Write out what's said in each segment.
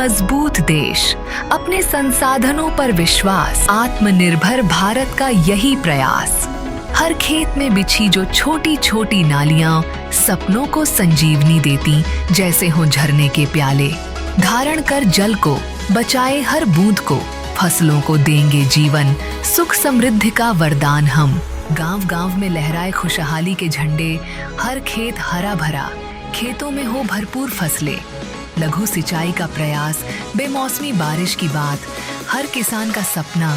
मजबूत देश, अपने संसाधनों पर विश्वास, आत्मनिर्भर भारत का यही प्रयास। हर खेत में बिछी जो छोटी छोटी नालियां सपनों को संजीवनी देती, जैसे हो झरने के प्याले। धारण कर जल को, बचाए हर बूंद को, फसलों को देंगे जीवन, सुख समृद्धि का वरदान हम। गांव गांव में लहराए खुशहाली के झंडे, हर खेत हरा भरा, खेतों में हो भरपूर फसलें। लघु सिंचाई का प्रयास, बेमौसमी बारिश की बात, हर किसान का सपना,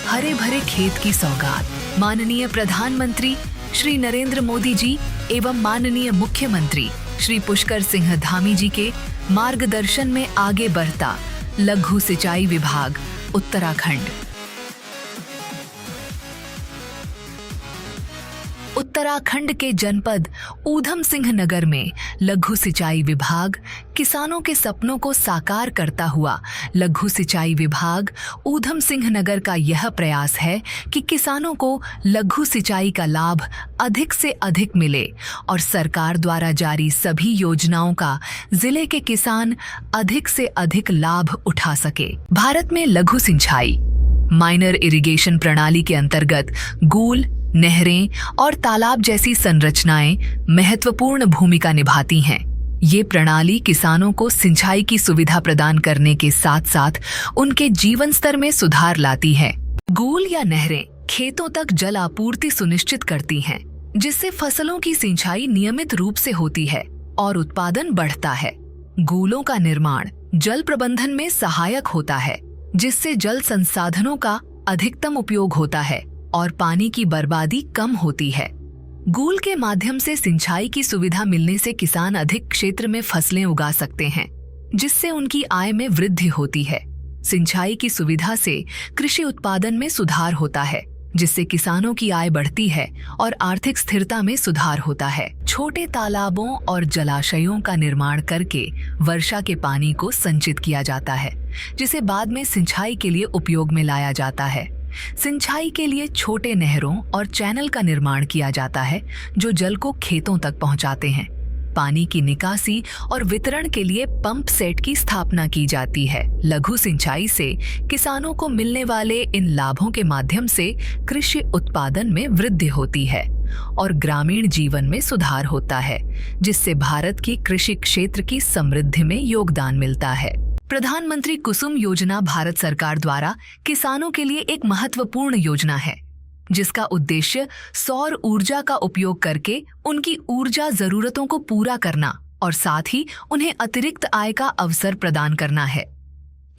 हरे भरे खेत की सौगात। माननीय प्रधानमंत्री श्री नरेंद्र मोदी जी एवं माननीय मुख्यमंत्री श्री पुष्कर सिंह धामी जी के मार्गदर्शन में आगे बढ़ता लघु सिंचाई विभाग उत्तराखंड। उत्तराखंड के जनपद ऊधम सिंह नगर में लघु सिंचाई विभाग किसानों के सपनों को साकार करता हुआ लघु सिंचाई विभाग ऊधम सिंह नगर का यह प्रयास है कि किसानों को लघु सिंचाई का लाभ अधिक से अधिक मिले और सरकार द्वारा जारी सभी योजनाओं का जिले के किसान अधिक से अधिक लाभ उठा सके। भारत में लघु सिंचाई माइनर इरिगेशन प्रणाली के अंतर्गत गूल, नहरें और तालाब जैसी संरचनाएं महत्वपूर्ण भूमिका निभाती हैं। ये प्रणाली किसानों को सिंचाई की सुविधा प्रदान करने के साथ साथ उनके जीवन स्तर में सुधार लाती है। गूल या नहरें खेतों तक जल आपूर्ति सुनिश्चित करती हैं, जिससे फसलों की सिंचाई नियमित रूप से होती है और उत्पादन बढ़ता है। गूलों का निर्माण जल प्रबंधन में सहायक होता है, जिससे जल संसाधनों का अधिकतम उपयोग होता है और पानी की बर्बादी कम होती है। गूल के माध्यम से सिंचाई की सुविधा मिलने से किसान अधिक क्षेत्र में फसलें उगा सकते हैं, जिससे उनकी आय में वृद्धि होती है। सिंचाई की सुविधा से कृषि उत्पादन में सुधार होता है, जिससे किसानों की आय बढ़ती है और आर्थिक स्थिरता में सुधार होता है। छोटे तालाबों और जलाशयों का निर्माण करके वर्षा के पानी को संचित किया जाता है, जिसे बाद में सिंचाई के लिए उपयोग में लाया जाता है। सिंचाई के लिए छोटे नहरों और चैनल का निर्माण किया जाता है, जो जल को खेतों तक पहुंचाते हैं। पानी की निकासी और वितरण के लिए पंप सेट की स्थापना की जाती है। लघु सिंचाई से किसानों को मिलने वाले इन लाभों के माध्यम से कृषि उत्पादन में वृद्धि होती है और ग्रामीण जीवन में सुधार होता है, जिससे भारत की कृषि क्षेत्र की समृद्धि में योगदान मिलता है। प्रधानमंत्री कुसुम योजना भारत सरकार द्वारा किसानों के लिए एक महत्वपूर्ण योजना है, जिसका उद्देश्य सौर ऊर्जा का उपयोग करके उनकी ऊर्जा जरूरतों को पूरा करना और साथ ही उन्हें अतिरिक्त आय का अवसर प्रदान करना है।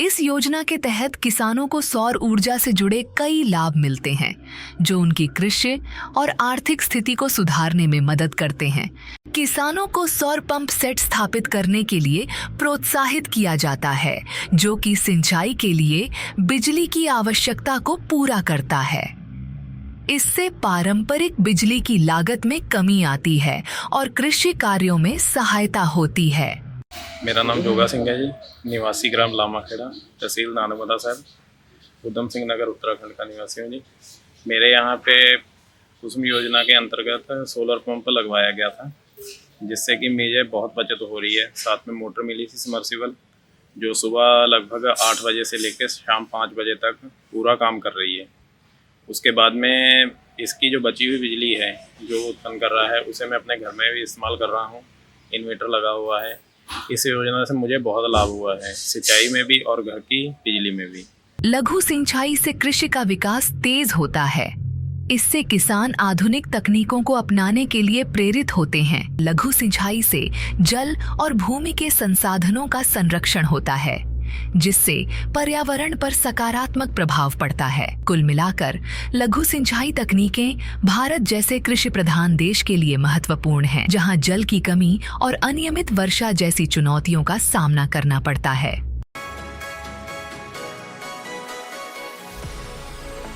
इस योजना के तहत किसानों को सौर ऊर्जा से जुड़े कई लाभ मिलते हैं, जो उनकी कृषि और आर्थिक स्थिति को सुधारने में मदद करते हैं। किसानों को सौर पंप सेट स्थापित करने के लिए प्रोत्साहित किया जाता है, जो कि सिंचाई के लिए बिजली की आवश्यकता को पूरा करता है। इससे पारंपरिक बिजली की लागत में कमी आती है और कृषि कार्यों में सहायता होती है। मेरा नाम जोगा सिंह है जी, निवासी ग्राम लामाखेड़ा, तहसील नानकदा साहब, ऊधम सिंह नगर उत्तराखंड का निवासी हूँ जी। मेरे यहाँ पे कुसुम योजना के अंतर्गत सोलर पंप लगवाया गया था, जिससे कि मुझे बहुत बचत हो रही है। साथ में मोटर मिली थी समर्सिबल, जो सुबह लगभग 8 बजे से लेकर शाम 5 बजे तक पूरा काम कर रही है। उसके बाद में इसकी जो बची हुई बिजली है जो उत्पन्न कर रहा है, उसे मैं अपने घर में भी इस्तेमाल कर रहा हूँ। इन्वर्टर लगा हुआ है। इस योजना से मुझे बहुत लाभ हुआ है, सिंचाई में भी और घर की बिजली में भी। लघु सिंचाई से कृषि का विकास तेज होता है। इससे किसान आधुनिक तकनीकों को अपनाने के लिए प्रेरित होते हैं। लघु सिंचाई से जल और भूमि के संसाधनों का संरक्षण होता है, जिससे पर्यावरण पर सकारात्मक प्रभाव पड़ता है। कुल मिलाकर लघु सिंचाई तकनीकें भारत जैसे कृषि प्रधान देश के लिए महत्वपूर्ण हैं, जहां जल की कमी और अनियमित वर्षा जैसी चुनौतियों का सामना करना पड़ता है।